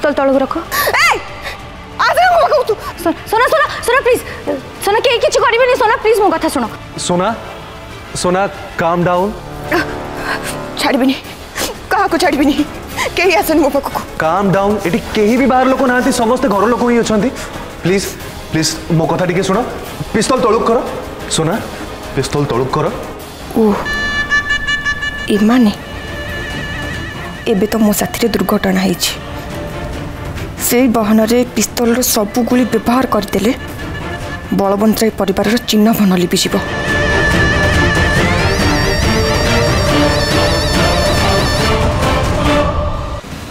पिस्तौल तलक रख सोना सोना सोना प्लीज सोना के किछ करिबेनी सोना प्लीज मो कथा सुनो सोना सोना काम डाउन छाड़बिनी कहा को छाड़बिनी केही आसन मो पाखु काम डाउन एटी केही भी बाहर लोक नांती समस्त घर लोक ही अछंती प्लीज प्लीज मो कथा टिके सुनो पिस्तौल तलक कर सोना पिस्तौल तलक कर ओ इमाने एबे तो मो साथी दुर्घटना होईछि से बहन रे पिस्तौल सब गुली व्यवहार करदेले बलवंत राय परिवार चिन्ह भन लिपिजिव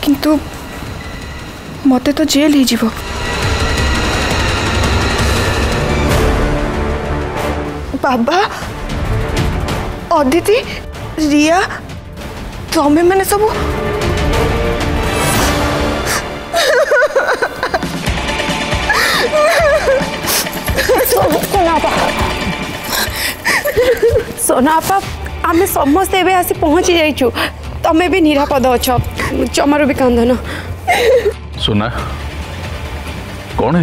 किंतु मते तो जेल ही जीव बाबा अदिति रिया तमें मैंने सब सोनापा आम समस्ते एवं आसी पहुँची जाइचु तमें भी निरापद अच्छ जमार भी कांदन सोना कौन है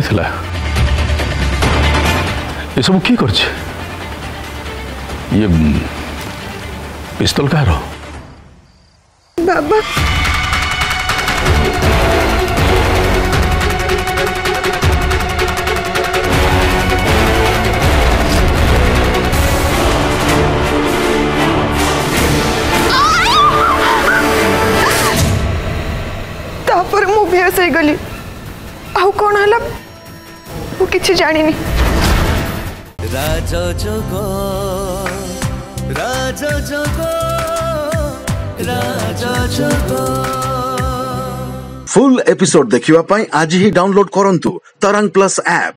ये सब किए कर ये पिस्तौल कहार बाबा तापर मु बेहोश हो गली आउ कौन है मु किछि जानिनी राजा जोगो राजा जोगो राजा जोगो फुल एपिसोड देखिवा पाई आज ही डाउनलोड करंतु तरंग प्लस ऐप।